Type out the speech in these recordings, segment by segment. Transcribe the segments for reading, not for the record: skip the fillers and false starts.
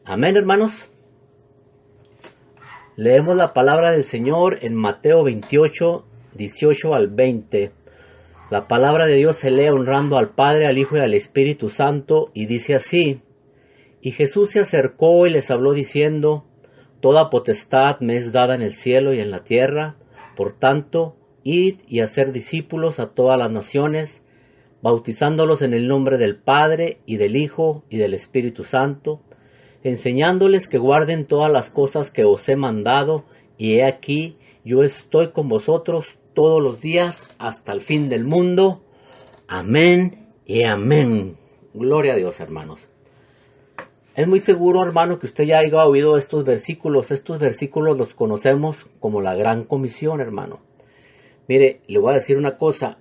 Amén, hermanos. Leemos la palabra del Señor en Mateo 28, 18 al 20. La palabra de Dios se lee honrando al Padre, al Hijo y al Espíritu Santo, y dice así: Y Jesús se acercó y les habló diciendo: Toda potestad me es dada en el cielo y en la tierra. Por tanto, id y hacer discípulos a todas las naciones, bautizándolos en el nombre del Padre, y del Hijo, y del Espíritu Santo, enseñándoles que guarden todas las cosas que os he mandado, y he aquí, yo estoy con vosotros todos los días hasta el fin del mundo. Amén y amén. Gloria a Dios, hermanos. Es muy seguro, hermano, que usted ya haya oído estos versículos. Estos versículos los conocemos como la Gran Comisión, hermano. Mire, le voy a decir una cosa.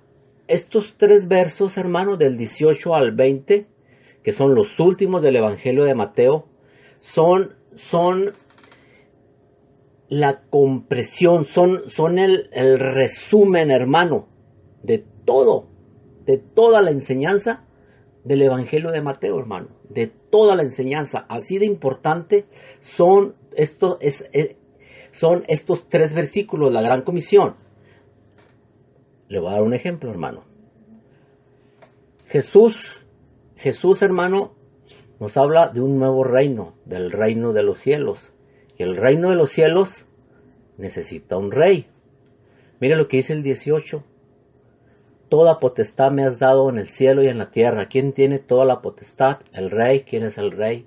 Estos 3 versos, hermano, del 18 al 20, que son los últimos del Evangelio de Mateo, son la compresión, son el resumen, hermano, de toda la enseñanza del Evangelio de Mateo, hermano, de toda la enseñanza. Así de importante son estos 3 versículos, la Gran Comisión. Le voy a dar un ejemplo, hermano. Jesús, hermano, nos habla de un nuevo reino, del reino de los cielos. Y el reino de los cielos necesita un rey. Mire lo que dice el 18. Toda potestad me has dado en el cielo y en la tierra. ¿Quién tiene toda la potestad? El rey. ¿Quién es el rey?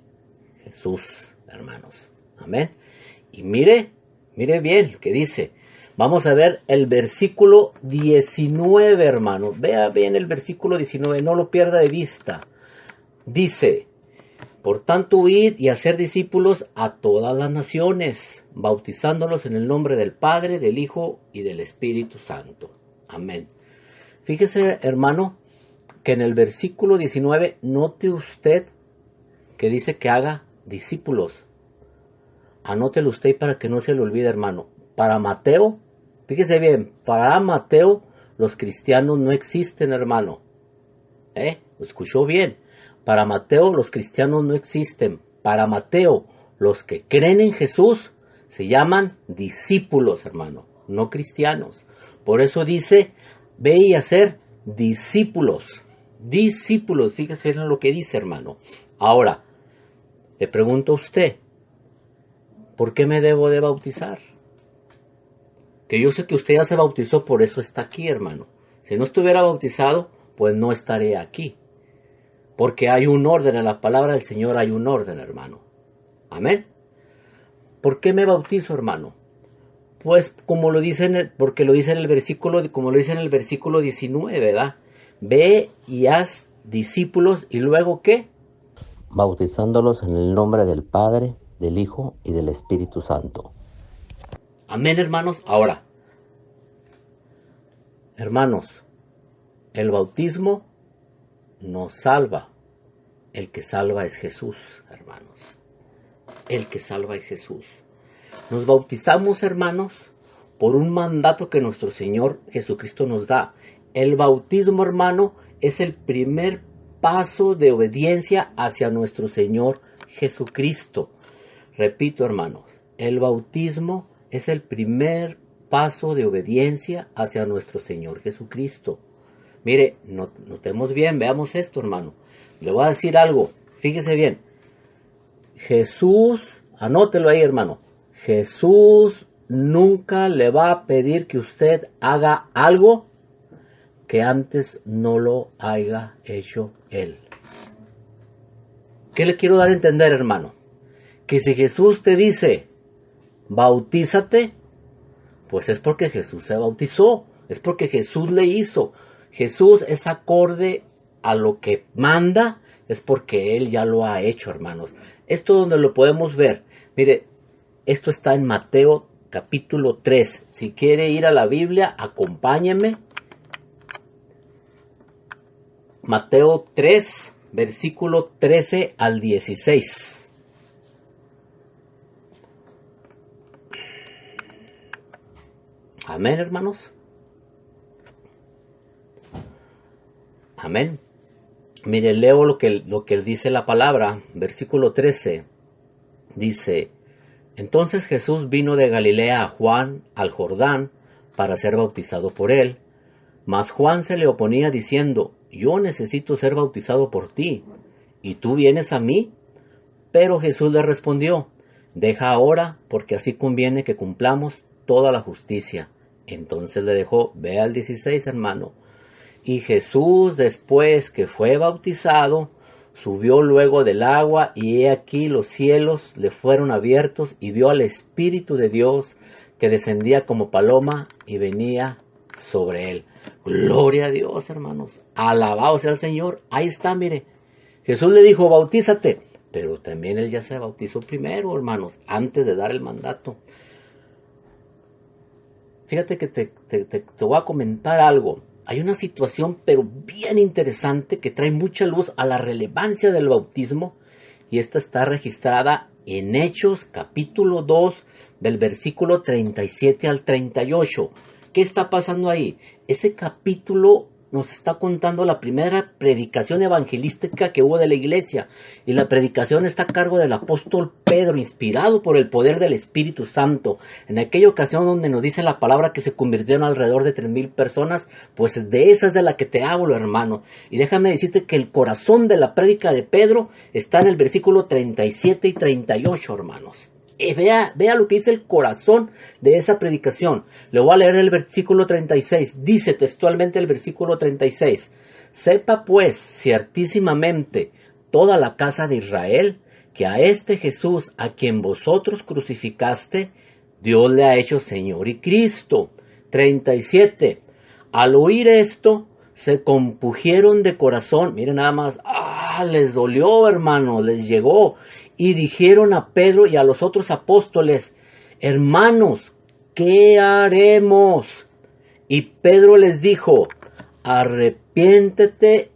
Jesús, hermanos. Amén. Y mire bien lo que dice. Vamos a ver el versículo 19, hermano. Vea bien el versículo 19, no lo pierda de vista. Dice: Por tanto, id y hacer discípulos a todas las naciones, bautizándolos en el nombre del Padre, del Hijo y del Espíritu Santo. Amén. Fíjese, hermano, que en el versículo 19, note usted que dice que haga discípulos. Anótelo usted para que no se le olvide, hermano. Para Mateo, fíjese bien, para Mateo los cristianos no existen, hermano. ¿Lo escuchó bien? Para Mateo los cristianos no existen. Para Mateo los que creen en Jesús se llaman discípulos, hermano, no cristianos. Por eso dice: ve y hacer discípulos. Discípulos, fíjese en lo que dice, hermano. Ahora, le pregunto a usted: ¿por qué me debo de bautizar? Que yo sé que usted ya se bautizó, por eso está aquí, hermano. Si no estuviera bautizado, pues no estaré aquí. Porque hay un orden, en la palabra del Señor hay un orden, hermano. Amén. ¿Por qué me bautizo, hermano? Pues como lo dice porque lo dice en el versículo, como lo dice en el versículo 19, ¿verdad? Ve y haz discípulos, y luego ¿qué? Bautizándolos en el nombre del Padre, del Hijo y del Espíritu Santo. Amén, hermanos. Ahora, hermanos, el bautismo nos salva. El que salva es Jesús, hermanos. El que salva es Jesús. Nos bautizamos, hermanos, por un mandato que nuestro Señor Jesucristo nos da. El bautismo, hermano, es el primer paso de obediencia hacia nuestro Señor Jesucristo. Repito, hermanos, el bautismo es el primer paso de obediencia hacia nuestro Señor Jesucristo. Mire, notemos bien, veamos esto, hermano. Le voy a decir algo, fíjese bien. Jesús, anótelo ahí, hermano. Jesús nunca le va a pedir que usted haga algo que antes no lo haya hecho Él. ¿Qué le quiero dar a entender, hermano? Que si Jesús te dice: bautízate, pues es porque Jesús se bautizó, es porque Jesús le hizo. Jesús es acorde a lo que manda, es porque Él ya lo ha hecho, hermanos. Esto donde lo podemos ver. Mire, esto está en Mateo capítulo 3. Si quiere ir a la Biblia, acompáñeme. Mateo 3, versículo 13 al 16. Amén, hermanos. Amén. Mire, leo lo que dice la palabra, versículo 13. Dice, entonces Jesús vino de Galilea a Juan al Jordán para ser bautizado por él. Mas Juan se le oponía diciendo, yo necesito ser bautizado por ti, ¿y tú vienes a mí? Pero Jesús le respondió, deja ahora, porque así conviene que cumplamos toda la justicia. Entonces le dejó, ve al 16, hermano. Y Jesús, después que fue bautizado, subió luego del agua, y he aquí los cielos le fueron abiertos, y vio al Espíritu de Dios que descendía como paloma y venía sobre él. Gloria a Dios, hermanos. Alabado sea el Señor. Ahí está, mire. Jesús le dijo, bautízate. Pero también él ya se bautizó primero, hermanos, antes de dar el mandato. Fíjate que te voy a comentar algo. Hay una situación, pero bien interesante, que trae mucha luz a la relevancia del bautismo. Y esta está registrada en Hechos, capítulo 2, del versículo 37 al 38. ¿Qué está pasando ahí? Ese capítulo nos está contando la primera predicación evangelística que hubo de la iglesia. Y la predicación está a cargo del apóstol Pedro, inspirado por el poder del Espíritu Santo. En aquella ocasión donde nos dice la palabra que se convirtieron alrededor de 3,000 personas, pues de esas de la que te hablo, hermano. Y déjame decirte que el corazón de la prédica de Pedro está en el versículo 37 y 38, hermanos. Vea lo que dice el corazón de esa predicación. Le voy a leer el versículo 36. Dice textualmente el versículo 36. Sepa pues ciertísimamente toda la casa de Israel que a este Jesús a quien vosotros crucificaste, Dios le ha hecho Señor y Cristo. 37. Al oír esto, se compungieron de corazón. Miren nada más. Les dolió, hermano, les llegó. Y dijeron a Pedro y a los otros apóstoles, hermanos, ¿qué haremos? Y Pedro les dijo, arrepiéntanse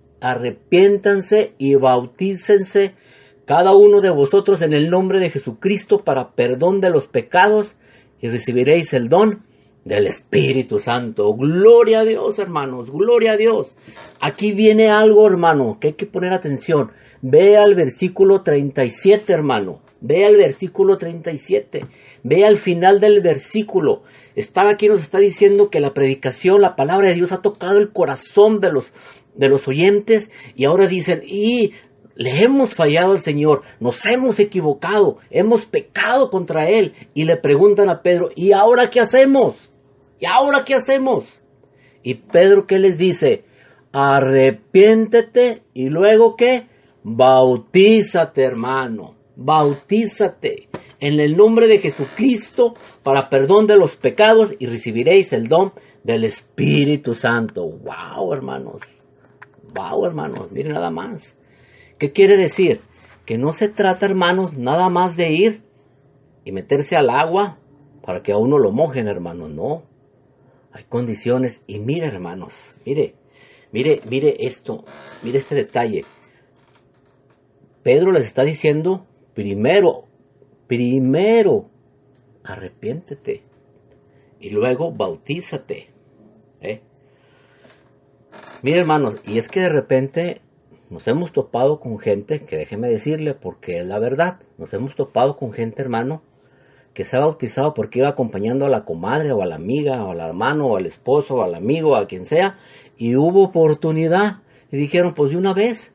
y bautícense cada uno de vosotros en el nombre de Jesucristo para perdón de los pecados y recibiréis el don del Espíritu Santo. Gloria a Dios, hermanos, gloria a Dios. Aquí viene algo, hermano, que hay que poner atención. Ve al versículo 37, hermano. Ve al versículo 37. Ve al final del versículo. Aquí nos está diciendo que la predicación, la palabra de Dios ha tocado el corazón de los oyentes. Y ahora dicen, y le hemos fallado al Señor, nos hemos equivocado, hemos pecado contra Él. Y le preguntan a Pedro, ¿y ahora qué hacemos? ¿Y ahora qué hacemos? Y Pedro, ¿qué les dice? Arrepiéntete y luego ¿qué? Bautízate, hermano, bautízate en el nombre de Jesucristo para perdón de los pecados y recibiréis el don del Espíritu Santo. ¡Wow, hermanos! ¡Wow, hermanos! Miren nada más. ¿Qué quiere decir? Que no se trata, hermanos, nada más de ir y meterse al agua para que a uno lo mojen, hermanos. No. Hay condiciones. Y mire, hermanos, mire esto, mire este detalle. Pedro les está diciendo, primero, arrepiéntete y luego bautízate. Mire, hermanos, y es que de repente nos hemos topado con gente, que déjeme decirle, porque es la verdad, nos hemos topado con gente, hermano, que se ha bautizado porque iba acompañando a la comadre o a la amiga o al hermano o al esposo o al amigo o a quien sea, y hubo oportunidad y dijeron, pues de una vez.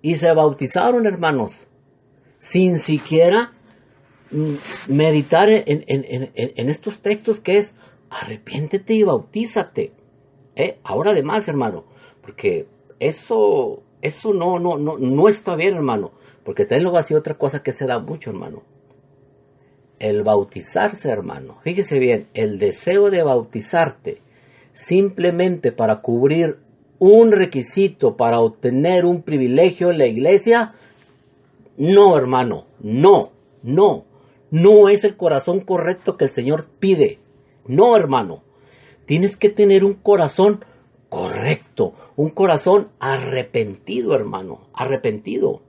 Y se bautizaron, hermanos, sin siquiera meditar en estos textos que es arrepiéntete y bautízate. Ahora además, hermano, porque eso no está bien, hermano, porque también luego así otra cosa que se da mucho, hermano. El bautizarse, hermano, fíjese bien, el deseo de bautizarte simplemente para cubrir un requisito para obtener un privilegio en la iglesia, no, hermano, no es el corazón correcto que el Señor pide. No, hermano, tienes que tener un corazón correcto, un corazón arrepentido, hermano, arrepentido.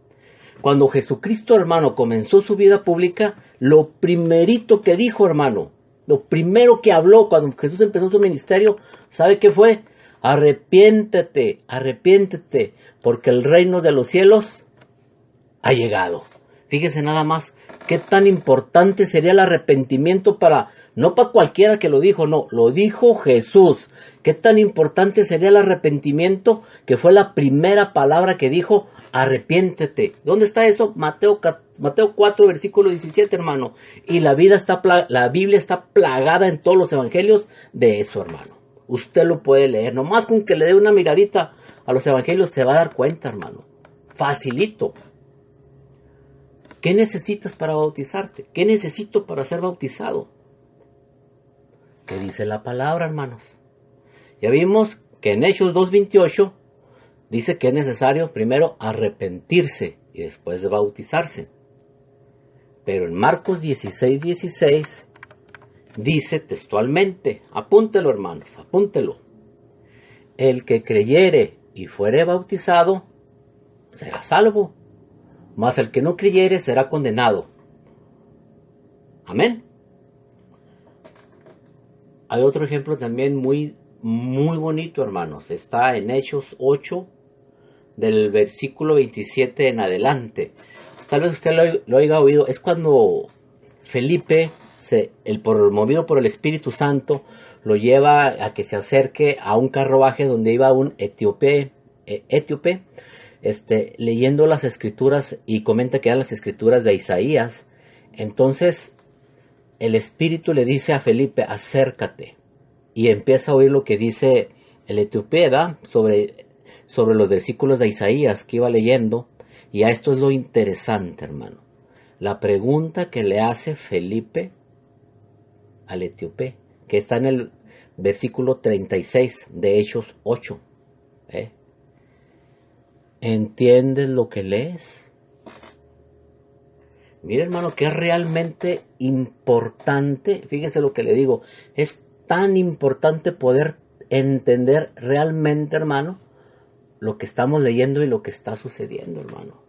Cuando Jesucristo, hermano, comenzó su vida pública, lo primerito que dijo, hermano, lo primero que habló cuando Jesús empezó su ministerio, ¿sabe qué fue? Arrepiéntete, porque el reino de los cielos ha llegado. Fíjese nada más ¿Qué tan importante sería el arrepentimiento no para cualquiera que lo dijo, no, lo dijo Jesús? ¿Qué tan importante sería el arrepentimiento, que fue la primera palabra que dijo, arrepiéntete? ¿Dónde está eso? Mateo 4, versículo 17, hermano. Y la Biblia está plagada en todos los evangelios de eso, hermano. Usted lo puede leer, nomás con que le dé una miradita a los evangelios se va a dar cuenta, hermano. Facilito. ¿Qué necesitas para bautizarte? ¿Qué necesito para ser bautizado? ¿Qué dice la palabra, hermanos? Ya vimos que en Hechos 2:28 dice que es necesario primero arrepentirse y después de bautizarse. Pero en Marcos 16:16 dice textualmente, apúntelo, hermanos, apúntelo: el que creyere y fuere bautizado será salvo, mas el que no creyere será condenado. Amén. Hay otro ejemplo también muy bonito, hermanos. Está en Hechos 8, del versículo 27 en adelante. Tal vez usted lo haya oído. Es cuando Felipe, movido por el Espíritu Santo, lo lleva a que se acerque a un carruaje donde iba un etíope, leyendo las escrituras, y comenta que eran las escrituras de Isaías. Entonces el Espíritu le dice a Felipe, acércate, y empieza a oír lo que dice el etíope sobre los versículos de Isaías que iba leyendo. Y a esto es lo interesante, hermano. La pregunta que le hace Felipe al etíope, que está en el versículo 36 de Hechos 8. ¿Entiendes lo que lees? Mire, hermano, que es realmente importante. Fíjese lo que le digo. Es tan importante poder entender realmente, hermano, lo que estamos leyendo y lo que está sucediendo, hermano.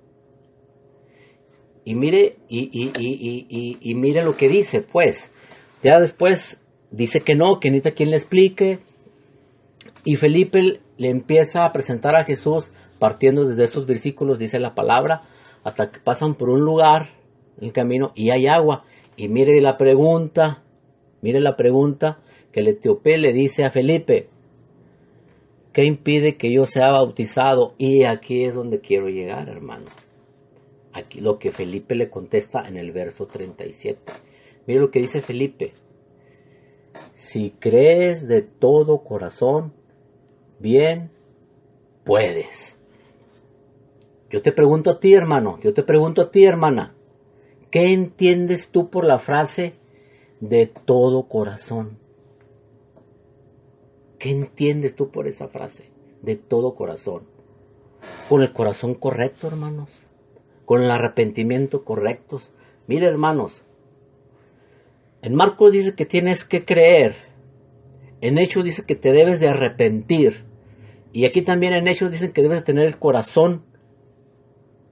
Y mire, y mire lo que dice, pues. Ya después dice que no, que necesita quien le explique. Y Felipe le empieza a presentar a Jesús partiendo desde esos versículos, dice la palabra, hasta que pasan por un lugar en el camino y hay agua. Y mire la pregunta que el etíope le dice a Felipe: ¿qué impide que yo sea bautizado? Y aquí es donde quiero llegar, hermano. Aquí lo que Felipe le contesta en el verso 37. Mire lo que dice Felipe: si crees de todo corazón, bien puedes. Yo te pregunto a ti, hermano, yo te pregunto a ti, hermana, ¿qué entiendes tú por la frase de todo corazón? ¿Qué entiendes tú por esa frase de todo corazón? Con el corazón correcto, hermanos, con el arrepentimiento correcto. Mire, hermanos, en Marcos dice que tienes que creer, en Hechos dice que te debes de arrepentir, y aquí también en Hechos dicen que debes de tener el corazón,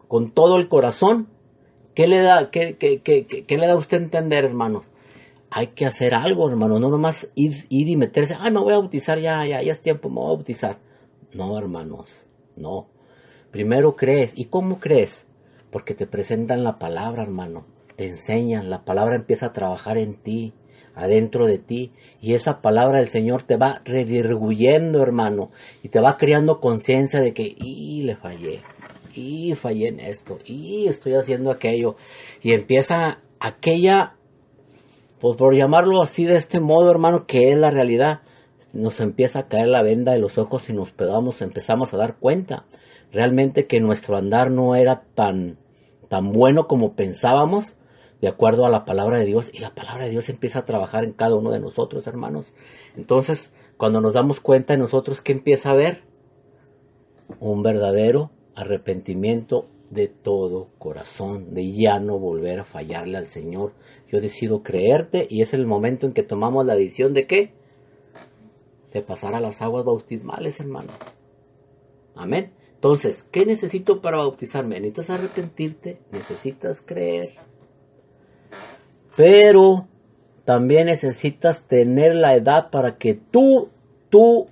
con todo el corazón. ¿Qué le da a usted a entender, hermanos? Hay que hacer algo, hermano, no nomás ir y meterse, me voy a bautizar, ya es tiempo, me voy a bautizar. No, hermanos, no. Primero crees. ¿Y cómo crees? Porque te presentan la palabra, hermano. Te enseñan, la palabra empieza a trabajar en ti, adentro de ti. Y esa palabra del Señor te va redirguyendo, hermano. Y te va creando conciencia de que, le fallé. Y fallé en esto. Y estoy haciendo aquello. Y empieza aquella, pues por llamarlo así de este modo, hermano, que es la realidad. Nos empieza a caer la venda de los ojos y empezamos a dar cuenta realmente que nuestro andar no era tan bueno como pensábamos, de acuerdo a la palabra de Dios. Y la palabra de Dios empieza a trabajar en cada uno de nosotros, hermanos. Entonces, cuando nos damos cuenta de nosotros, ¿qué empieza a haber? Un verdadero arrepentimiento de todo corazón, de ya no volver a fallarle al Señor. Yo decido creerte, y es el momento en que tomamos la decisión de ¿qué? De pasar a las aguas bautismales, hermano. Amén. Entonces, ¿qué necesito para bautizarme? Necesitas arrepentirte, necesitas creer, pero también necesitas tener la edad para que tú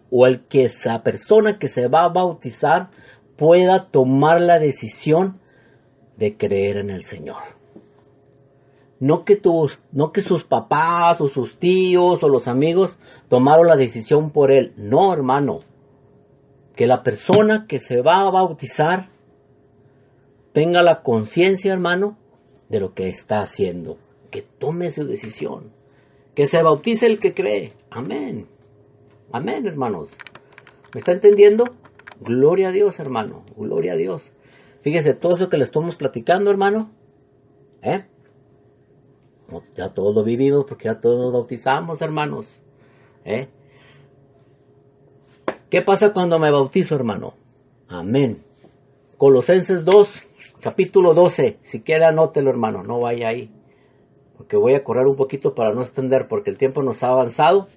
o esa persona que se va a bautizar pueda tomar la decisión de creer en el Señor. No que sus papás o sus tíos o los amigos tomaron la decisión por él. No, hermano. Que la persona que se va a bautizar tenga la conciencia, hermano, de lo que está haciendo. Que tome su decisión. Que se bautice el que cree. Amén. Amén, hermanos. ¿Me está entendiendo? Gloria a Dios, hermano. Gloria a Dios. Fíjese, todo eso que le estamos platicando, hermano. Ya todos lo vivimos porque ya todos nos bautizamos, hermanos. ¿Qué pasa cuando me bautizo, hermano? Amén. Colosenses 2, capítulo 12. Si quiere anótelo, hermano. No vaya ahí. Porque voy a correr un poquito para no extender porque el tiempo nos ha avanzado.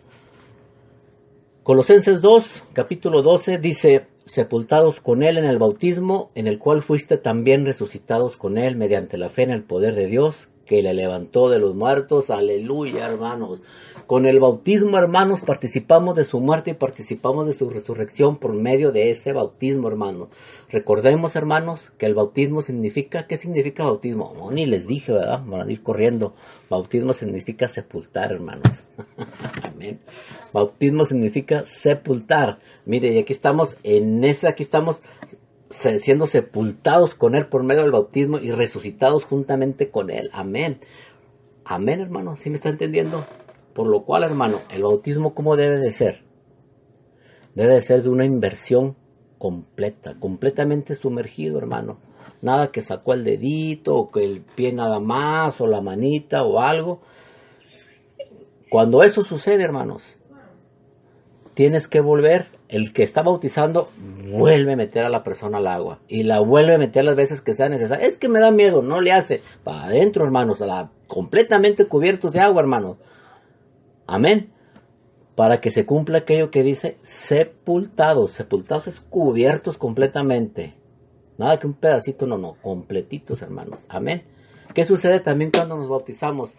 Colosenses 2, capítulo 12, dice: sepultados con él en el bautismo, en el cual fuiste también resucitados con él mediante la fe en el poder de Dios, que le levantó de los muertos. Aleluya, hermanos. Con el bautismo, hermanos, participamos de su muerte y participamos de su resurrección por medio de ese bautismo, hermanos. Recordemos, hermanos, que el bautismo significa... ¿Qué significa bautismo? No, ni les dije, ¿verdad? Van a ir corriendo. Bautismo significa sepultar, hermanos. Amén. Bautismo significa sepultar. Mire, y aquí estamos siendo sepultados con él por medio del bautismo y resucitados juntamente con él. Amén. Amén, hermano. ¿Sí me está entendiendo? Por lo cual, hermano, el bautismo, ¿cómo debe de ser? Debe de ser de una inversión completa, completamente sumergido, hermano. Nada que sacó el dedito, o que el pie nada más, o la manita, o algo. Cuando eso sucede, hermanos, tienes que volver. El que está bautizando vuelve a meter a la persona al agua y la vuelve a meter las veces que sea necesario. Es que me da miedo, no le hace. Para adentro, hermanos, completamente cubiertos de agua, hermanos. Amén. Para que se cumpla aquello que dice sepultados. Sepultados es cubiertos completamente. Nada que un pedacito, no, completitos, hermanos. Amén. ¿Qué sucede también cuando nos bautizamos?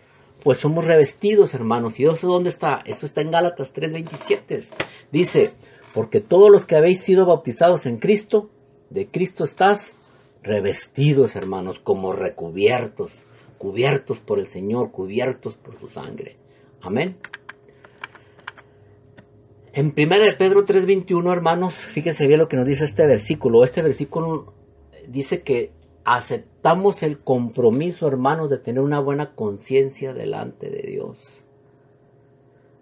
Pues somos revestidos, hermanos. ¿Y eso dónde está? Eso está en Gálatas 3:27. Dice: porque todos los que habéis sido bautizados en Cristo, de Cristo estás revestidos, hermanos, como recubiertos, cubiertos por el Señor, cubiertos por su sangre. Amén. En 1 Pedro 3:21, hermanos, fíjense bien lo que nos dice este versículo. Este versículo dice que aceptamos el compromiso, hermanos, de tener una buena conciencia delante de Dios.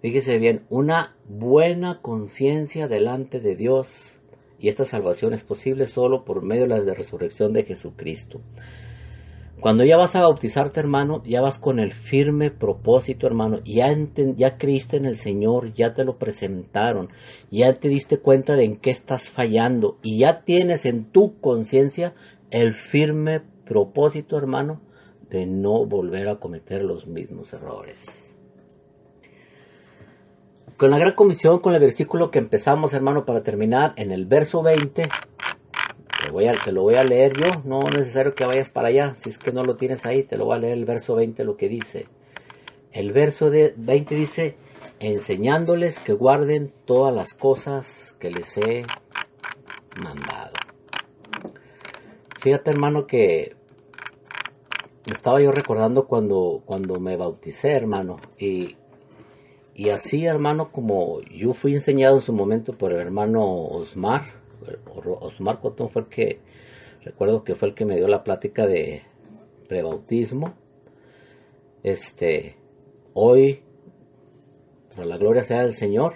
Fíjese bien, una buena conciencia delante de Dios. Y esta salvación es posible solo por medio de la resurrección de Jesucristo. Cuando ya vas a bautizarte, hermano, ya vas con el firme propósito, hermano. Ya creíste en el Señor, ya te lo presentaron, ya te diste cuenta de en qué estás fallando. Y ya tienes en tu conciencia el firme propósito, hermano, de no volver a cometer los mismos errores. Con la gran comisión, con el versículo que empezamos, hermano, para terminar, en el verso 20... Te lo voy a leer yo, no es necesario que vayas para allá, si es que no lo tienes ahí, te lo voy a leer el verso 20, lo que dice. El verso 20 dice: enseñándoles que guarden todas las cosas que les he mandado. Fíjate, hermano, que estaba yo recordando cuando me bauticé, hermano, y así, hermano, como yo fui enseñado en su momento por el hermano Osmar Cotón, recuerdo que fue el que me dio la plática de prebautismo. Hoy, para la gloria sea del Señor,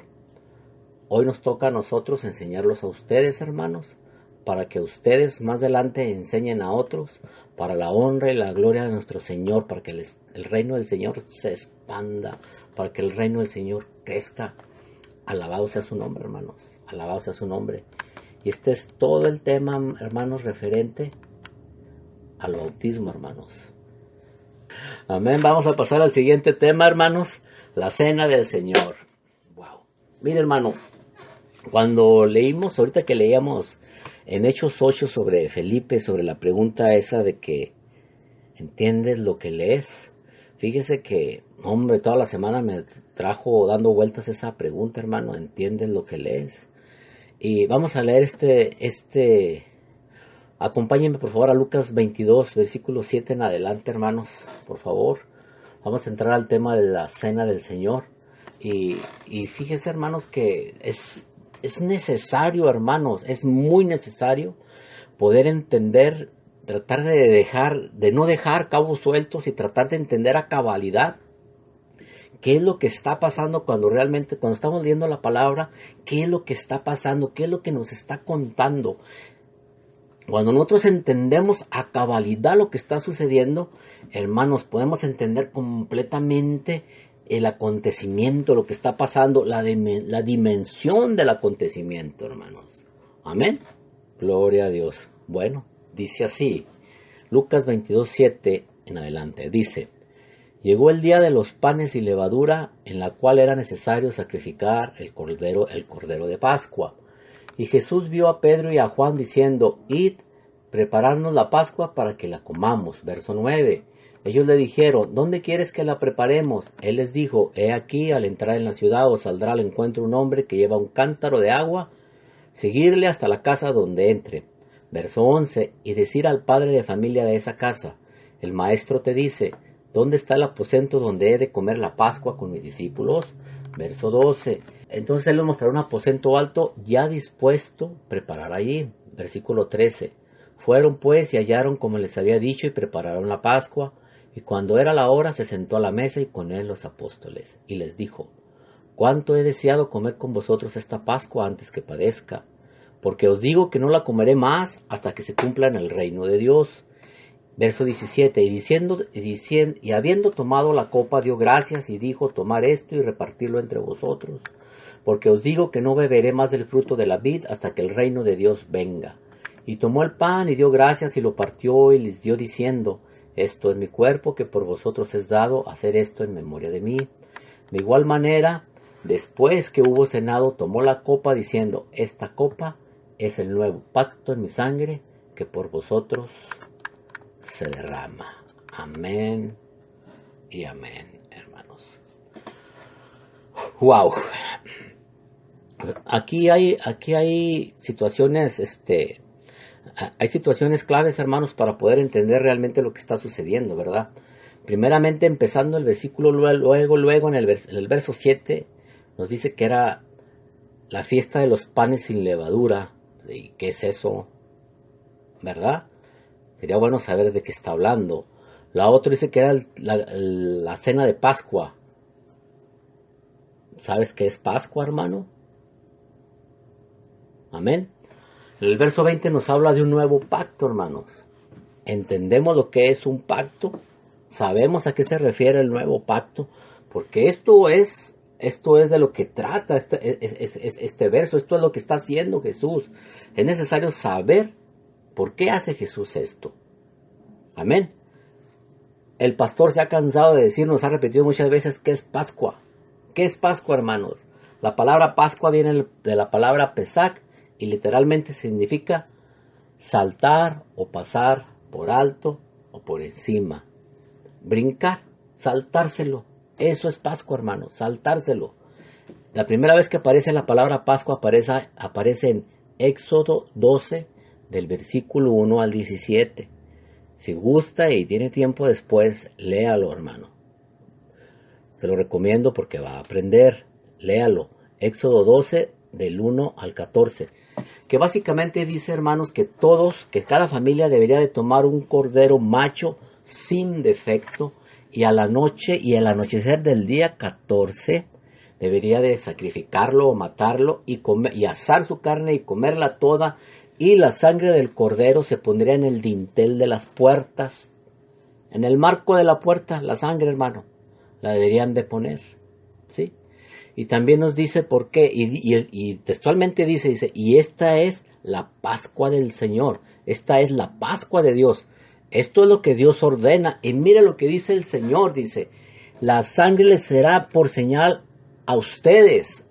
hoy nos toca a nosotros enseñarlos a ustedes, hermanos, para que ustedes más adelante enseñen a otros, para la honra y la gloria de nuestro Señor, para que el reino del Señor se expanda, para que el reino del Señor crezca. Alabado sea su nombre, hermanos, alabado sea su nombre. Y este es todo el tema, hermanos, referente al bautismo, hermanos. Amén. Vamos a pasar al siguiente tema, hermanos. La cena del Señor. Wow. Mire, hermano, cuando leímos, ahorita que leíamos en Hechos 8 sobre Felipe, sobre la pregunta esa de que ¿entiendes lo que lees? Fíjese que, hombre, toda la semana me trajo dando vueltas esa pregunta, hermano. ¿Entiendes lo que lees? Y vamos a leer acompáñenme por favor a Lucas 22, versículo 7 en adelante, hermanos, por favor. Vamos a entrar al tema de la cena del Señor. Y fíjese, hermanos, que es necesario, hermanos, es muy necesario poder entender, tratar de no dejar cabos sueltos y tratar de entender a cabalidad qué es lo que está pasando cuando estamos leyendo la palabra, qué es lo que está pasando, qué es lo que nos está contando. Cuando nosotros entendemos a cabalidad lo que está sucediendo, hermanos, podemos entender completamente el acontecimiento, lo que está pasando, la dimensión del acontecimiento, hermanos. Amén. Gloria a Dios. Bueno, dice así, Lucas 22:7 en adelante, dice: llegó el día de los panes y levadura, en la cual era necesario sacrificar el cordero de Pascua. Y Jesús vio a Pedro y a Juan diciendo: id, prepararnos la Pascua para que la comamos. Verso 9. Ellos le dijeron: ¿dónde quieres que la preparemos? Él les dijo: he aquí, al entrar en la ciudad os saldrá al encuentro un hombre que lleva un cántaro de agua, seguirle hasta la casa donde entre. Verso 11. Y decir al padre de familia de esa casa: el maestro te dice: ¿dónde está el aposento donde he de comer la Pascua con mis discípulos? Verso 12. Entonces él les mostrará un aposento alto ya dispuesto, preparar allí. Versículo 13. Fueron pues y hallaron como les había dicho y prepararon la Pascua. Y cuando era la hora se sentó a la mesa y con él los apóstoles. Y les dijo: cuánto he deseado comer con vosotros esta Pascua antes que padezca. Porque os digo que no la comeré más hasta que se cumpla en el reino de Dios. Verso 17, y habiendo tomado la copa, dio gracias y dijo: tomar esto y repartirlo entre vosotros, porque os digo que no beberé más del fruto de la vid hasta que el reino de Dios venga. Y tomó el pan y dio gracias y lo partió y les dio diciendo: esto es mi cuerpo que por vosotros es dado, hacer esto en memoria de mí. De igual manera, después que hubo cenado, tomó la copa diciendo: esta copa es el nuevo pacto en mi sangre que por vosotros se derrama. Amén y amén, hermanos. Wow. Aquí hay situaciones, hay situaciones claves, hermanos, para poder entender realmente lo que está sucediendo, ¿verdad? Primeramente, empezando el versículo, luego en el verso 7, nos dice que era la fiesta de los panes sin levadura. ¿Y qué es eso? ¿Verdad? Sería bueno saber de qué está hablando. La otra dice que era la cena de Pascua. ¿Sabes qué es Pascua, hermano? Amén. El verso 20 nos habla de un nuevo pacto, hermanos. ¿Entendemos lo que es un pacto? ¿Sabemos a qué se refiere el nuevo pacto? Porque esto es de lo que trata este verso. Esto es lo que está haciendo Jesús. Es necesario saber por qué hace Jesús esto. Amén. El pastor se ha cansado de decir, nos ha repetido muchas veces, ¿qué es Pascua? ¿Qué es Pascua, hermanos? La palabra Pascua viene de la palabra Pesach y literalmente significa saltar o pasar por alto o por encima. Brincar, saltárselo. Eso es Pascua, hermanos, saltárselo. La primera vez que aparece la palabra Pascua aparece en Éxodo 12, del versículo 1 al 17. Si gusta y tiene tiempo después, léalo, hermano. Se lo recomiendo porque va a aprender. Léalo. Éxodo 12, del 1 al 14. Que básicamente dice, hermanos, que cada familia debería de tomar un cordero macho sin defecto, y a la noche y al anochecer del día 14 debería de sacrificarlo o matarlo y asar su carne y comerla toda, y la sangre del cordero se pondría en el dintel de las puertas, en el marco de la puerta. La sangre, hermano, la deberían de poner, ¿sí? Y también nos dice por qué, y textualmente dice, y esta es la Pascua del Señor, esta es la Pascua de Dios. Esto es lo que Dios ordena. Y mire lo que dice el Señor, dice: la sangre les será por señal a ustedes.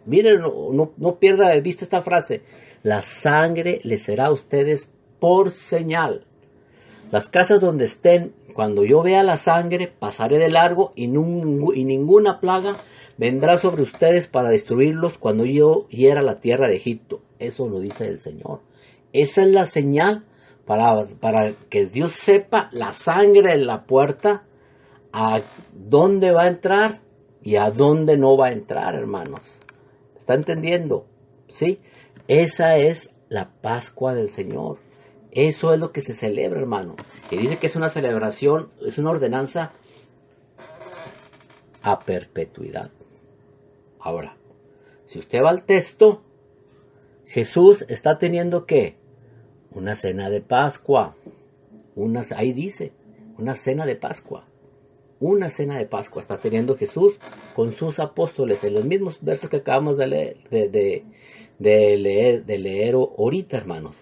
Miren, no pierda de vista esta frase. La sangre les será a ustedes por señal. Las casas donde estén, cuando yo vea la sangre, pasaré de largo y ninguna plaga vendrá sobre ustedes para destruirlos cuando yo hiera la tierra de Egipto. Eso lo dice el Señor. Esa es la señal para que Dios sepa. La sangre en la puerta a dónde va a entrar y a dónde no va a entrar, hermanos. ¿Está entendiendo? ¿Sí? Esa es la Pascua del Señor. Eso es lo que se celebra, hermano. Y dice que es una celebración, es una ordenanza a perpetuidad. Ahora, si usted va al texto, Jesús está teniendo ¿qué? Una cena de Pascua. Ahí dice, una cena de Pascua. Una cena de Pascua está teniendo Jesús con sus apóstoles en los mismos versos que acabamos de leer ahorita, hermanos.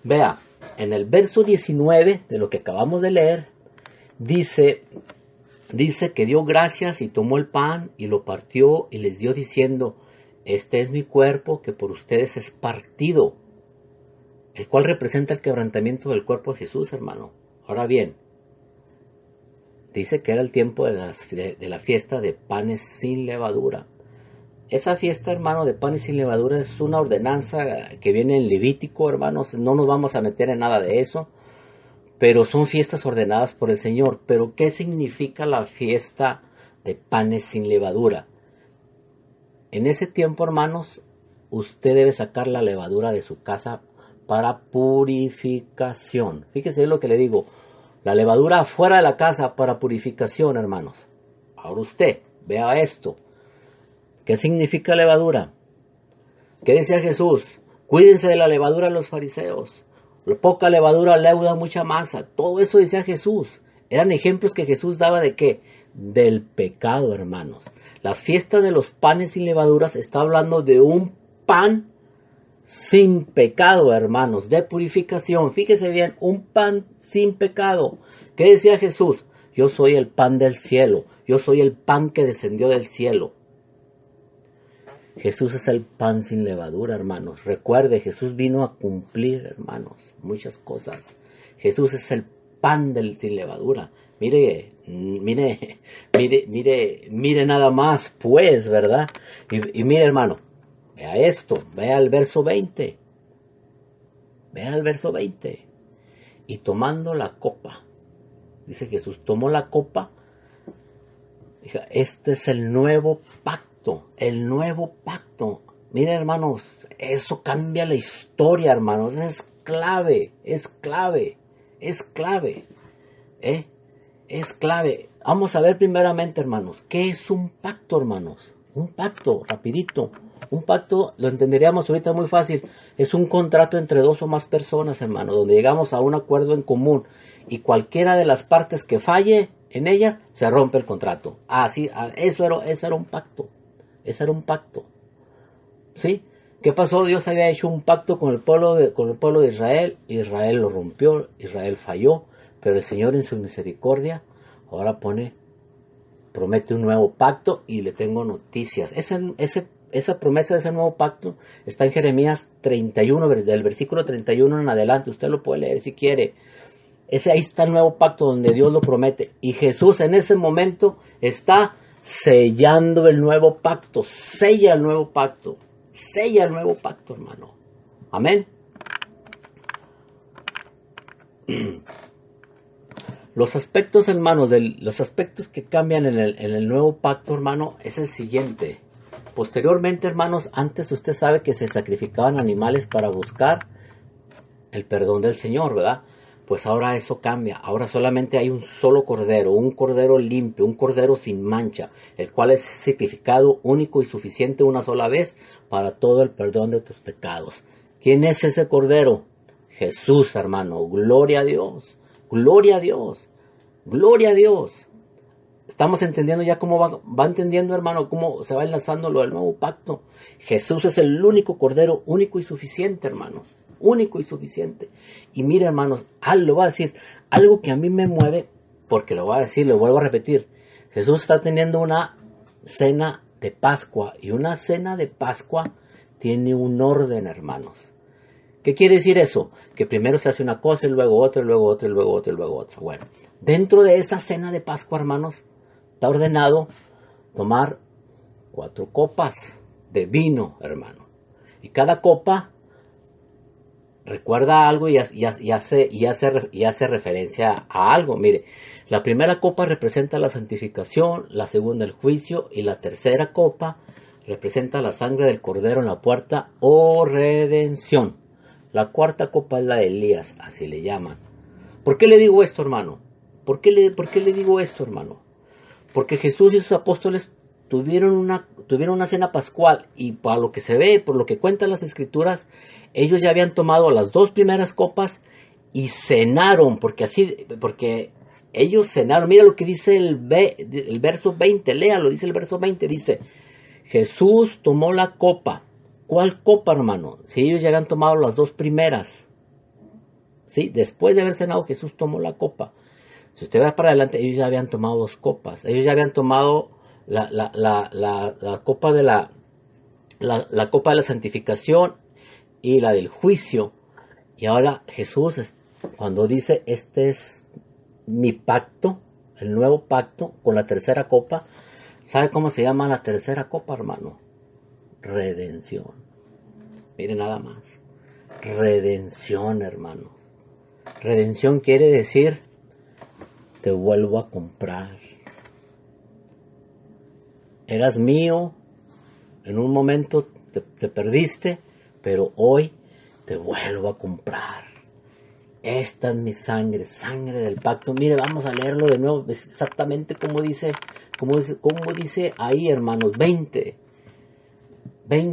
Vea, en el verso 19 de lo que acabamos de leer, dice que dio gracias y tomó el pan y lo partió y les dio diciendo, este es mi cuerpo que por ustedes es partido, el cual representa el quebrantamiento del cuerpo de Jesús, hermano. Ahora bien, dice que era el tiempo de la fiesta de panes sin levadura. Esa fiesta, hermano, de panes sin levadura es una ordenanza que viene en Levítico, hermanos. No nos vamos a meter en nada de eso, pero son fiestas ordenadas por el Señor. Pero ¿qué significa la fiesta de panes sin levadura? En ese tiempo, hermanos, usted debe sacar la levadura de su casa para purificación. Fíjese lo que le digo. La levadura afuera de la casa para purificación, hermanos. Ahora usted, vea esto. ¿Qué significa levadura? ¿Qué decía Jesús? Cuídense de la levadura de los fariseos. La poca levadura leuda mucha masa. Todo eso decía Jesús. Eran ejemplos que Jesús daba de ¿qué? Del pecado, hermanos. La fiesta de los panes sin levaduras está hablando de un pan sin pecado, hermanos, de purificación. Fíjese bien, un pan sin pecado. ¿Qué decía Jesús? Yo soy el pan del cielo. Yo soy el pan que descendió del cielo. Jesús es el pan sin levadura, hermanos. Recuerde, Jesús vino a cumplir, hermanos, muchas cosas. Jesús es el pan sin levadura. Mire nada más, pues, ¿verdad? Y mire, hermano, vea esto, vea el verso 20. Vea el verso 20. Y tomando la copa, dice Jesús, tomó la copa. Dijo, este es el nuevo pacto, el nuevo pacto. Miren, hermanos, eso cambia la historia, hermanos. Es clave, es clave, es clave. Es clave. Vamos a ver primeramente, hermanos, ¿qué es un pacto, hermanos? Un pacto, rapidito. Un pacto, lo entenderíamos ahorita muy fácil. Es un contrato entre dos o más personas, hermano, donde llegamos a un acuerdo en común y cualquiera de las partes que falle en ella, se rompe el contrato. Eso era un pacto. Ese era un pacto. ¿Sí? ¿Qué pasó? Dios había hecho un pacto con el pueblo de Israel. Israel lo rompió, Israel falló, pero el Señor en su misericordia ahora promete un nuevo pacto y le tengo noticias. Esa promesa de ese nuevo pacto está en Jeremías 31, del versículo 31 en adelante. Usted lo puede leer si quiere. Ahí está el nuevo pacto donde Dios lo promete. Y Jesús en ese momento está sellando el nuevo pacto. Sella el nuevo pacto. Sella el nuevo pacto, hermano. Amén. Los aspectos, hermanos, los aspectos que cambian en el nuevo pacto, hermano, es el siguiente. Posteriormente, hermanos, antes usted sabe que se sacrificaban animales para buscar el perdón del Señor, ¿verdad? Pues ahora eso cambia. Ahora solamente hay un solo cordero, un cordero limpio, un cordero sin mancha, el cual es sacrificado único y suficiente una sola vez para todo el perdón de tus pecados. ¿Quién es ese cordero? Jesús, hermano. Gloria a Dios. Gloria a Dios. Gloria a Dios. Estamos entendiendo ya cómo va entendiendo, hermano, cómo se va enlazando lo del nuevo pacto. Jesús es el único cordero, único y suficiente, hermanos. Único y suficiente. Y mire, hermanos, le voy a decir algo que a mí me mueve, porque lo voy a decir, lo vuelvo a repetir. Jesús está teniendo una cena de Pascua, y una cena de Pascua tiene un orden, hermanos. ¿Qué quiere decir eso? Que primero se hace una cosa, y luego otra, y luego otra, y luego otra, y luego otra. Bueno, dentro de esa cena de Pascua, hermanos, está ordenado tomar 4 copas de vino, hermano. Y cada copa recuerda algo y hace referencia a algo. Mire, la primera copa representa la santificación, la segunda el juicio y la tercera copa representa la sangre del cordero en la puerta o redención. La cuarta copa es la de Elías, así le llaman. ¿Por qué le digo esto, hermano? ¿Por qué le digo esto, hermano? Porque Jesús y sus apóstoles tuvieron una cena pascual y para lo que se ve, por lo que cuentan las escrituras, ellos ya habían tomado las 2 primeras copas y cenaron, porque ellos cenaron. Mira lo que dice el verso 20, léalo, dice el verso 20, dice, Jesús tomó la copa. ¿Cuál copa, hermano? Si ellos ya habían tomado las 2 primeras. ¿Sí? Después de haber cenado, Jesús tomó la copa. Si usted va para adelante, ellos ya habían tomado 2 copas. Ellos ya habían tomado la copa de la copa de la santificación y la del juicio. Y ahora Jesús, cuando dice, este es mi pacto, el nuevo pacto, con la tercera copa, ¿sabe cómo se llama la tercera copa, hermano? Redención. Mire nada más. Redención, hermano. Redención quiere decir, te vuelvo a comprar. Eras mío, en un momento te perdiste, pero hoy te vuelvo a comprar. Esta es mi sangre, sangre del pacto. Mire, vamos a leerlo de nuevo, exactamente como dice ahí, hermanos, 20,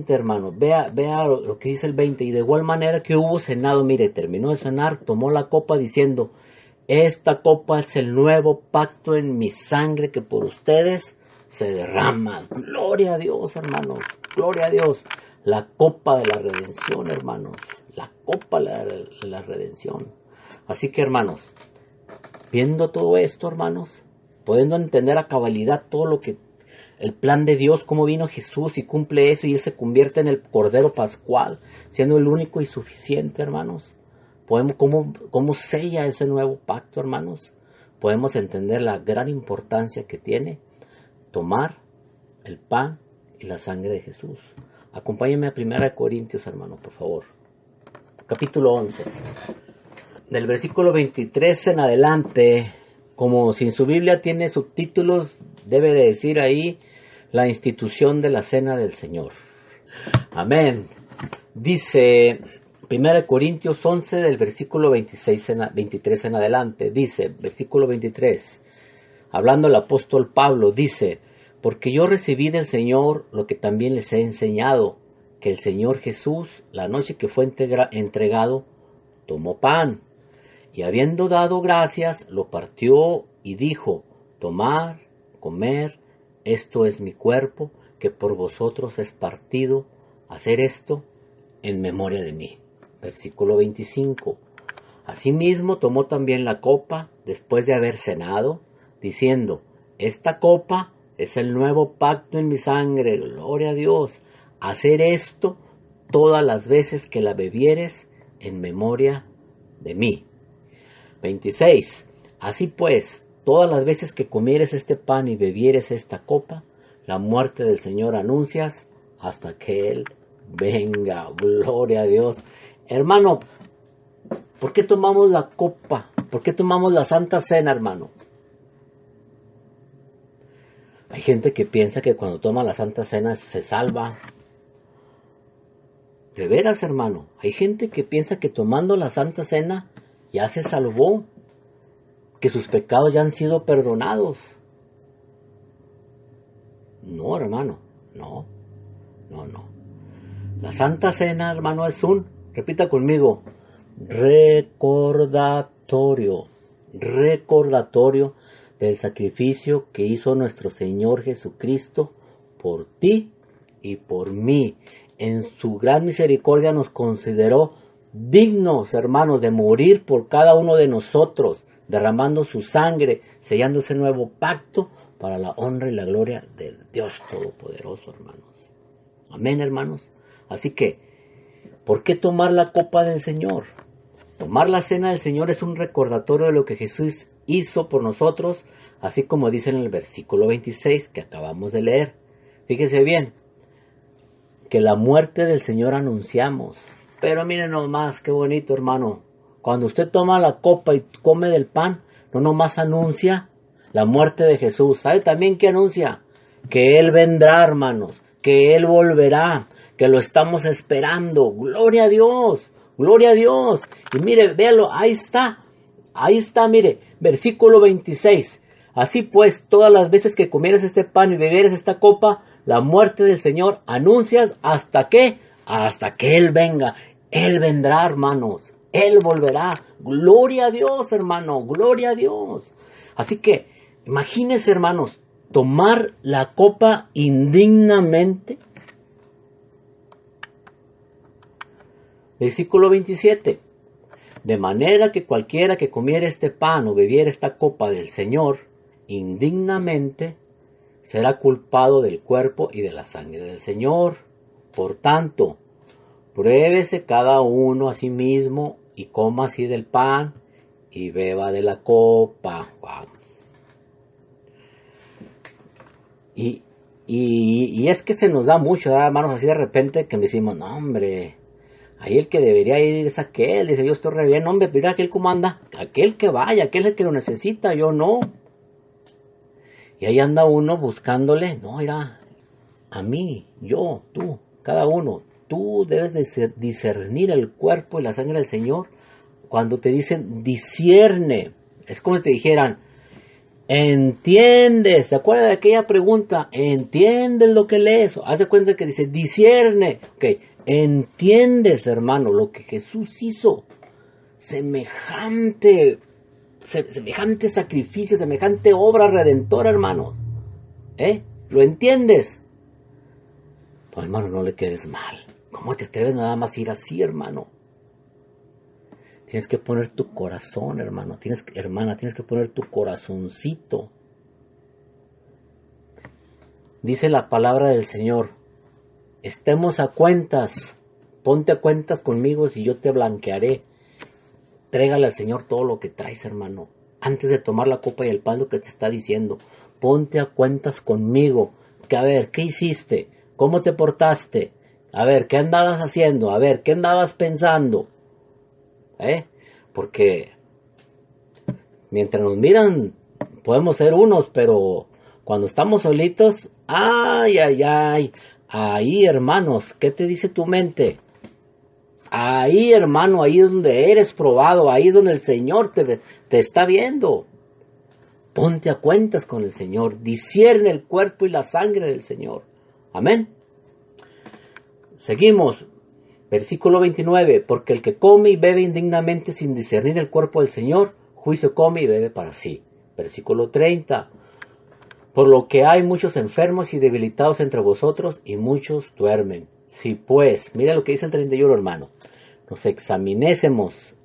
hermanos. Vea lo que dice el 20. Y de igual manera que hubo cenado, mire, terminó de cenar, tomó la copa diciendo, esta copa es el nuevo pacto en mi sangre que por ustedes se derrama. Gloria a Dios, hermanos, gloria a Dios. La copa de la redención, hermanos, la copa de la redención. Así que, hermanos, viendo todo esto, hermanos, pudiendo entender a cabalidad todo lo que el plan de Dios, cómo vino Jesús y cumple eso y Él se convierte en el Cordero Pascual, siendo el único y suficiente, hermanos. ¿Cómo sella ese nuevo pacto, hermanos? Podemos entender la gran importancia que tiene tomar el pan y la sangre de Jesús. Acompáñenme a 1 Corintios, hermano, por favor. Capítulo 11. Del versículo 23 en adelante, como si en su Biblia tiene subtítulos, debe de decir ahí la institución de la cena del Señor. Amén. Dice 1 Corintios 11 del versículo 23 en adelante. Dice, versículo 23, hablando el apóstol Pablo, dice, porque yo recibí del Señor lo que también les he enseñado, que el Señor Jesús, la noche que fue entregado, tomó pan, y habiendo dado gracias, lo partió y dijo, tomad, comer, esto es mi cuerpo, que por vosotros es partido, hacer esto en memoria de mí. Versículo 25. Asimismo tomó también la copa, después de haber cenado, diciendo, esta copa es el nuevo pacto en mi sangre, gloria a Dios. Hacer esto todas las veces que la bebieres en memoria de mí. 26. Así pues, todas las veces que comieres este pan y bebieres esta copa, la muerte del Señor anuncias hasta que Él venga. Gloria a Dios. Hermano, ¿por qué tomamos la copa? ¿Por qué tomamos la Santa Cena, hermano? Hay gente que piensa que cuando toma la Santa Cena se salva. De veras, hermano, hay gente que piensa que tomando la Santa Cena ya se salvó, que sus pecados ya han sido perdonados. No, hermano, no. La Santa Cena, hermano, es repita conmigo, recordatorio del sacrificio que hizo nuestro Señor Jesucristo por ti y por mí. En su gran misericordia nos consideró dignos, hermanos, de morir por cada uno de nosotros, derramando su sangre, sellando ese nuevo pacto para la honra y la gloria del Dios Todopoderoso, hermanos. Amén, hermanos. Así que, ¿por qué tomar la copa del Señor? Tomar la cena del Señor es un recordatorio de lo que Jesús hizo por nosotros, así como dice en el versículo 26 que acabamos de leer. Fíjese bien, que la muerte del Señor anunciamos. Pero miren nomás, qué bonito, hermano. Cuando usted toma la copa y come del pan, no nomás anuncia la muerte de Jesús. ¿Sabe también qué anuncia? Que Él vendrá, hermanos, que Él volverá, que lo estamos esperando. Gloria a Dios, gloria a Dios. Y mire, véalo, ahí está, mire, versículo 26. Así pues, todas las veces que comieres este pan y bebieres esta copa, la muerte del Señor anuncias hasta que Él venga. Él vendrá, hermanos. Él volverá. Gloria a Dios, hermano. Gloria a Dios. Así que, imagínense, hermanos, tomar la copa indignamente. Versículo 27. De manera que cualquiera que comiera este pan o bebiera esta copa del Señor indignamente, será culpado del cuerpo y de la sangre del Señor. Por tanto, pruébese cada uno a sí mismo y coma así del pan y beba de la copa. Wow. Y es que se nos da mucho, ¿verdad, hermanos? Así de repente que decimos, no, hombre, ahí el que debería ir es aquel. Dice, yo estoy re bien, hombre, mira aquel cómo anda. Aquel que vaya, aquel es el que lo necesita, yo no. Y ahí anda uno buscándole, no, mira, a mí, yo, tú, cada uno, tú debes de discernir el cuerpo y la sangre del Señor. Cuando te dicen discierne, es como si te dijeran, ¿entiendes? ¿Se acuerda de aquella pregunta? ¿Entiendes lo que lees? Haz de cuenta que dice discierne. Ok, ¿entiendes, hermano, lo que Jesús hizo? Semejante sacrificio, semejante obra redentora, hermanos. ¿Lo entiendes? Pues, hermano, no le quedes mal. ¿Cómo te atreves nada más a ir así, hermano? Tienes que poner tu corazón, hermano. Tienes que poner tu corazoncito. Dice la palabra del Señor, estemos a cuentas. Ponte a cuentas conmigo y yo te blanquearé. Trégale al Señor todo lo que traes, hermano. Antes de tomar la copa y el pan, lo que te está diciendo. Ponte a cuentas conmigo. Que a ver, ¿qué hiciste? ¿Cómo te portaste? A ver, ¿qué andabas haciendo? A ver, ¿qué andabas pensando? Porque mientras nos miran, podemos ser unos, pero cuando estamos solitos, ay, ahí, hermanos, ¿qué te dice tu mente? Ahí, hermano, ahí es donde eres probado, ahí es donde el Señor te está viendo. Ponte a cuentas con el Señor, discierne el cuerpo y la sangre del Señor. Amén. Seguimos, versículo 29, porque el que come y bebe indignamente sin discernir el cuerpo del Señor, juicio come y bebe para sí. Versículo 30, por lo que hay muchos enfermos y debilitados entre vosotros y muchos duermen. Si pues, mira lo que dice el 31, hermano, nos examinésemos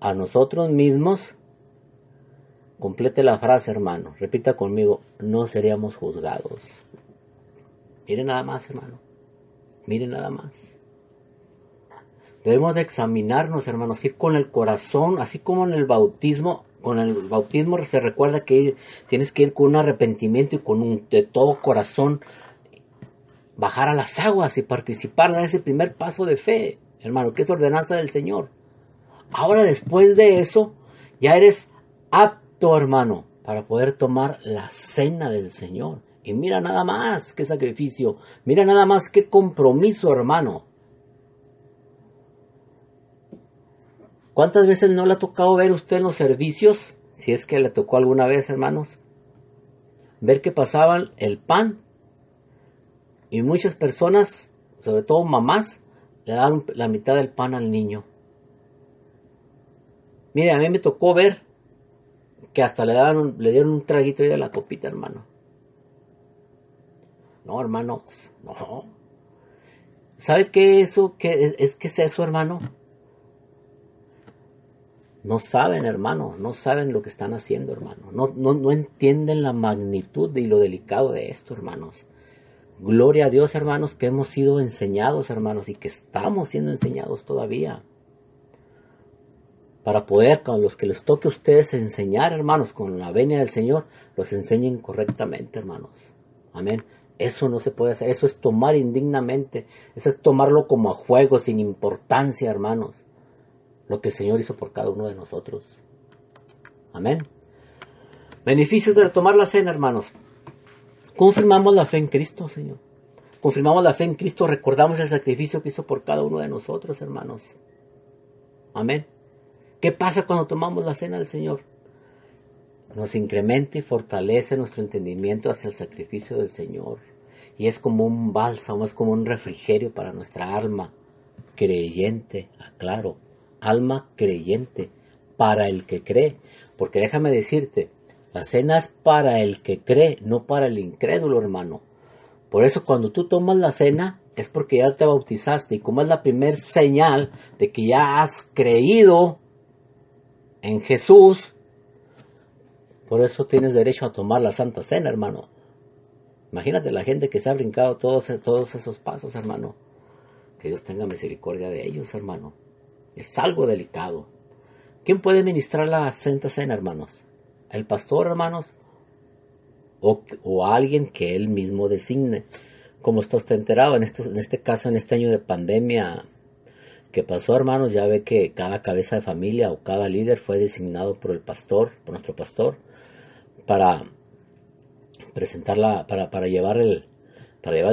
a nosotros mismos, complete la frase, hermano, repita conmigo, no seríamos juzgados. Miren nada más, hermano, miren nada más. Debemos de examinarnos, hermanos, ir con el corazón, así como en el bautismo. Con el bautismo se recuerda que tienes que ir con un arrepentimiento y de todo corazón bajar a las aguas y participar en ese primer paso de fe, hermano, que es ordenanza del Señor. Ahora, después de eso, ya eres apto, hermano, para poder tomar la cena del Señor. Y mira nada más qué sacrificio, mira nada más qué compromiso, hermano. ¿Cuántas veces no le ha tocado ver usted en los servicios? Si es que le tocó alguna vez, hermanos, ver que pasaban el pan y muchas personas, sobre todo mamás, le daban la mitad del pan al niño. Mire, a mí me tocó ver que hasta le dieron un traguito de la copita, hermano. No, hermanos, no. ¿Sabe qué es eso, hermano? No saben, hermano, no saben lo que están haciendo, hermano. No entienden la magnitud y lo delicado de esto, hermanos. Gloria a Dios, hermanos, que hemos sido enseñados, hermanos, y que estamos siendo enseñados todavía. Para poder, con los que les toque a ustedes enseñar, hermanos, con la venia del Señor, los enseñen correctamente, hermanos. Amén. Eso no se puede hacer. Eso es tomar indignamente. Eso es tomarlo como a juego, sin importancia, hermanos. Lo que el Señor hizo por cada uno de nosotros. Amén. Beneficios de tomar la cena, hermanos. Confirmamos la fe en Cristo, Señor. Confirmamos la fe en Cristo, recordamos el sacrificio que hizo por cada uno de nosotros, hermanos. Amén. ¿Qué pasa cuando tomamos la cena del Señor? Nos incrementa y fortalece nuestro entendimiento hacia el sacrificio del Señor. Y es como un bálsamo, es como un refrigerio para nuestra alma creyente, aclaro, alma creyente, para el que cree. Porque déjame decirte, la cena es para el que cree, no para el incrédulo, hermano. Por eso cuando tú tomas la cena es porque ya te bautizaste, y como es la primer señal de que ya has creído en Jesús, por eso tienes derecho a tomar la Santa Cena, hermano. Imagínate la gente que se ha brincado todos esos pasos, hermano. Que Dios tenga misericordia de ellos, hermano. Es algo delicado. ¿Quién puede ministrar la Santa Cena, hermanos? ¿El pastor, hermanos? O alguien que él mismo designe. Como está usted enterado, en este caso, en este año de pandemia que pasó, hermanos, ya ve que cada cabeza de familia o cada líder fue designado por el pastor, por nuestro pastor, para presentarla, para llevar el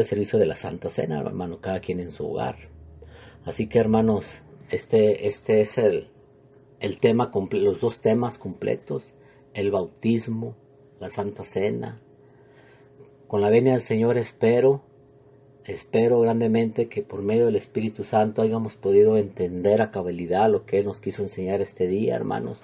servicio de la Santa Cena, hermano, cada quien en su hogar. Así que, hermanos, este es el tema, los dos temas completos: el bautismo, la Santa Cena. Con la venia del Señor espero grandemente que por medio del Espíritu Santo hayamos podido entender a cabalidad lo que Él nos quiso enseñar este día, hermanos.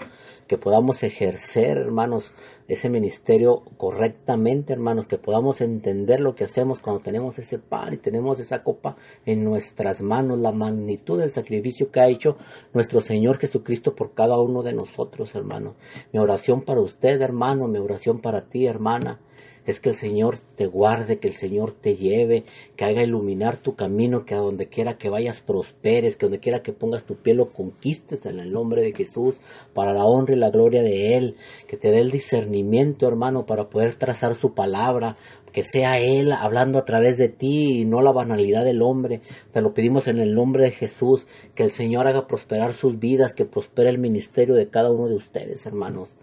Que podamos ejercer, hermanos, ese ministerio correctamente, hermanos. Que podamos entender lo que hacemos cuando tenemos ese pan y tenemos esa copa en nuestras manos. La magnitud del sacrificio que ha hecho nuestro Señor Jesucristo por cada uno de nosotros, hermanos. Mi oración para usted, hermano, mi oración para ti, hermana, es que el Señor te guarde, que el Señor te lleve, que haga iluminar tu camino, que a donde quiera que vayas prosperes, que donde quiera que pongas tu pie lo conquistes en el nombre de Jesús, para la honra y la gloria de Él, que te dé el discernimiento, hermano, para poder trazar su palabra, que sea Él hablando a través de ti y no la banalidad del hombre. Te lo pedimos en el nombre de Jesús, que el Señor haga prosperar sus vidas, que prospere el ministerio de cada uno de ustedes, hermanos,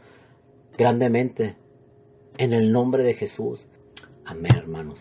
grandemente. En el nombre de Jesús. Amén, hermanos.